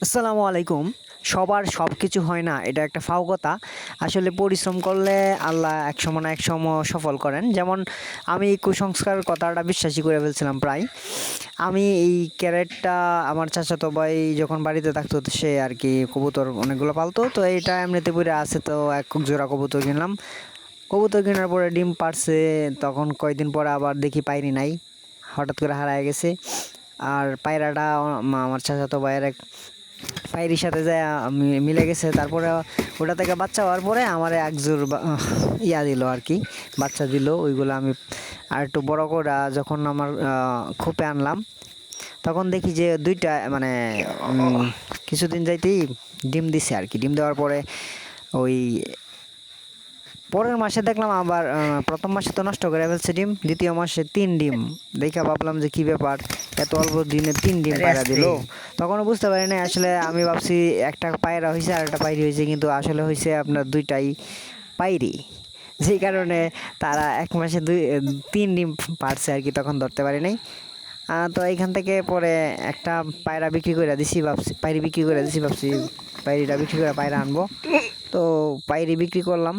আসসালামু আলাইকুম। সবার সব কিছু হয় না, এটা একটা ফাও কথা। আসলে পরিশ্রম করলে আল্লাহ একসময় না একসময় সফল করেন। যেমন আমি কুসংস্কার কথাটা বিশ্বাসই করে ফেলছিলাম প্রায়। আমি এই ক্যারেটটা আমার চাচাতো ভাই যখন বাড়িতে থাকতো তো সে আর কি কবুতর অনেকগুলো পালতো। তো এইটা এমনিতে পড়ে আছে, তো এক জোড়া কবুতর কিনলাম। কবুতর কেনার পরে ডিম পাড়ছে, তখন কয়েকদিন পরে আবার দেখি পায়রি নাই, হঠাৎ করে হারায় গেছে। আর পায়রাটা আমার চাচাতো ভাইয়ের এক পায়রির সাথে যায় মিলে গেছে। তারপরে ওটা থেকে বাচ্চা হওয়ার পরে আমার এক জোর ইয়া দিল আর কি, বাচ্চা দিল। ওইগুলো আমি আর একটু বড় করে যখন আমার খোপে আনলাম, তখন দেখি যে দুইটা মানে কিছুদিন যাইতেই ডিম দিছে আর কি। ডিম দেওয়ার পরে ওই পরের মাসে দেখলাম আবার প্রথম মাসে তো নষ্ট করে ফেলছে ডিম, দ্বিতীয় মাসে 3 ডিম। দেখে ভাবলাম যে কি ব্যাপার, এত অল্প দিনে 3 ডিম পায়রা দিল। তখনও বুঝতে পারি না আসলে, আমি ভাবছি একটা পায়রা হয়েছে আর একটা পায়রি হয়েছে, কিন্তু আসলে হয়েছে আপনার দুইটাই পায়রি। যেই কারণে তারা এক মাসে 3 ডিম পারছে আর কি, তখন ধরতে পারি নাই। তো এইখান থেকে পরে একটা পায়রা বিক্রি করে দিছি, ভাবছি পায়রি বিক্রি করে দিছি, ভাবছি পায়রিটা বিক্রি করে পায়রা আনবো। তো পায়রি বিক্রি করলাম।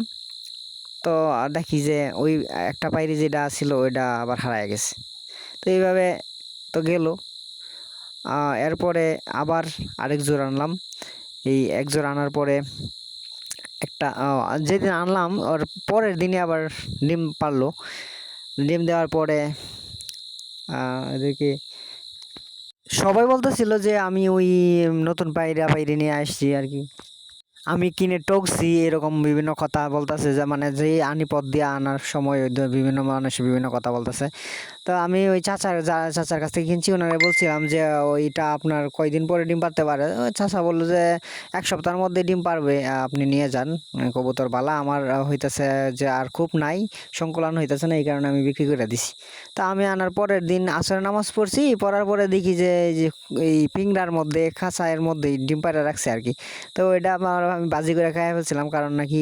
তো দেখি যে ওই একটা পায়রি যেটা ছিল ওইটা আবার হারায় গেছে। তো এইভাবে তো গেল। এরপরে আবার আরেক জোড়া আনলাম। এই এক জোড়া আনার পরে একটা যেদিন আনলাম ওর পরের দিনে আবার ডিম পারলো। ডিম দেওয়ার পরে এদেরকে সবাই বলতেছিল যে আমি ওই নতুন পায়রি নিয়ে আসছি আর কি, আমি কিনে টকছি, এরকম বিভিন্ন কথা বলতেছে। যে মানে যে আনিপথ দিয়ে আনার সময় ওই বিভিন্ন মানুষ বিভিন্ন কথা বলতেছে। তো আমি ওই চাচার কাছ থেকে কিনছি, ওনারে বলছিলাম যে ওইটা আপনার কয়দিন পরে ডিম পারতে পারে। ওই চাচা বললো যে 1 সপ্তাহের মধ্যে ডিম পারবে, আপনি নিয়ে যান। কবুতর বালা আমার হইতেছে যে আর খুব নাই, সংকুলান হইতেছে না, এই কারণে আমি বিক্রি করে দিছি। তা আমি আনার পরের দিন আসরে নামাজ পড়ছি, পড়ার পরে দেখি যে এই যে এই পিংড়ার মধ্যে খাঁচায়ের মধ্যেই ডিম পাড়া রাখছে আর কি। তো ওইটা আমি বাজি করে খাইয়া ফেলছিলাম, কারণ নাকি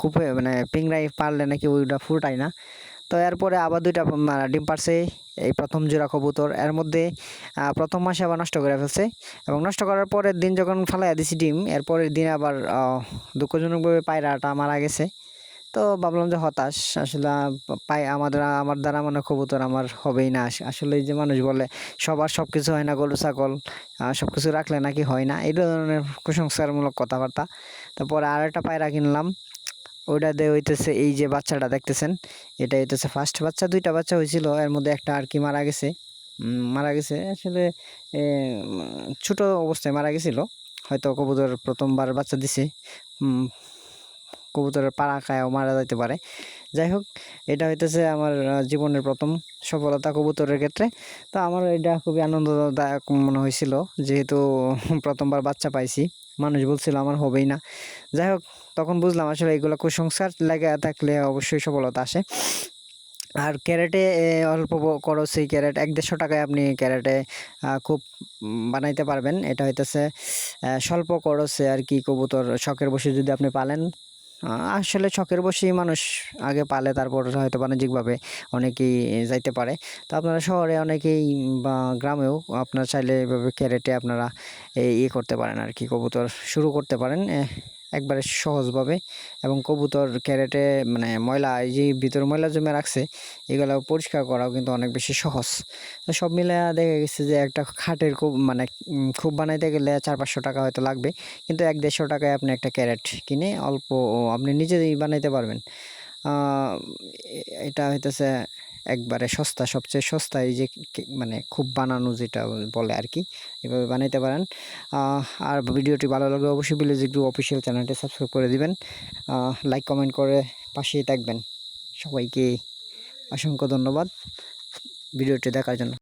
কূপে মানে পিংড়ায় পারলে নাকি ওইটা ফুটায় না। তো এরপরে আবার দুইটা ডিম পারছে এই প্রথম জোড়া কবুতর। এর মধ্যে প্রথম মাসে আবার নষ্ট করে ফেলছে, এবং নষ্ট করার পরের দিন যখন ফালাইয়া দিছি ডিম, এর পরের দিন আবার দুঃখজনকভাবে পায়রাটা মারা গেছে। তো ভাবলাম যে হতাশ আসলে, পাই আমার দ্বারা মনে কবুতর আমার হবেই না। আসলে এই যে মানুষ বলে সবার সব কিছু হয় না, গরু ছাগল সব কিছু রাখলে নাকি হয় না, এই ধরনের কুসংস্কারমূলক কথাবার্তা। তারপরে আর একটা পায়রা কিনলাম, ওইটা দিয়ে হইতেছে এই যে বাচ্চাটা দেখতেছেন, এটা হইতেছে ফার্স্ট বাচ্চা। দুইটা বাচ্চা হয়েছিল, এর মধ্যে একটা আর কি মারা গেছে। মারা গেছে আসলে ছোট অবস্থায় মারা গেছিল, হয়তো কবুতর প্রথমবার বাচ্চা দিছে। কবুতরের পাড়া খায়ও মারা যেতে পারে। যাই হোক, এটা হইতেছে আমার জীবনের প্রথম সফলতা কবুতরের ক্ষেত্রে। তো আমার এটা খুবই আনন্দদায়ক মনে হয়েছিল, যেহেতু প্রথমবার বাচ্চা পাইছি। মানুষ বলছিল আমার হবেই না। যাই হোক, তখন বুঝলাম আসলে এগুলো কুসংস্কার লেগে থাকলে অবশ্যই সফলতা আসে। আর ক্যারেটে অল্প খরচে ক্যারেট 1-150 টাকায় আপনি ক্যারেটে খুব বানাইতে পারবেন। এটা হইতেছে স্বল্প খরচে আর কি কবুতর শখের বশে যদি আপনি পালেন। আসলে শখের বশেই মানুষ আগে পালে, তারপর হয়তো বাণিজ্যিকভাবে অনেকেই যাইতে পারে। তো আপনারা শহরে অনেকেই বা গ্রামেও আপনারা চাইলে এভাবে ক্যারেটে আপনারা ইয়ে করতে পারেন আর কি, কবুতর শুরু করতে পারেন একবারে সহজভাবে। এবং কবুতর ক্যারেটে মানে ময়লা, এই যে ভিতরে ময়লা জমে রাখছে, এগুলো পরিষ্কার করাও কিন্তু অনেক বেশি সহজ। তো সব মিলে দেখা গেছে যে একটা খাটের মানে খুব বানাইতে গেলে 400-500 টাকা হয়তো লাগবে, কিন্তু 100-150 টাকায় আপনি একটা ক্যারেট কিনে অল্প আপনি নিজেই বানাইতে পারবেন। এটা হইতেছে একবারে সস্তা, সবচেয়ে সস্তা এই যে মানে খুব বানানো যেটা বলে আর কি, এভাবে বানাইতে পারেন। আর ভিডিওটি ভালো লাগলে অবশ্যই ভিলেজ গ্রু অফিসিয়াল চ্যানেলটি সাবস্ক্রাইব করে দিবেন, লাইক কমেন্ট করে পাশেই থাকবেন। সবাইকে অসংখ্য ধন্যবাদ ভিডিওটি দেখার জন্য।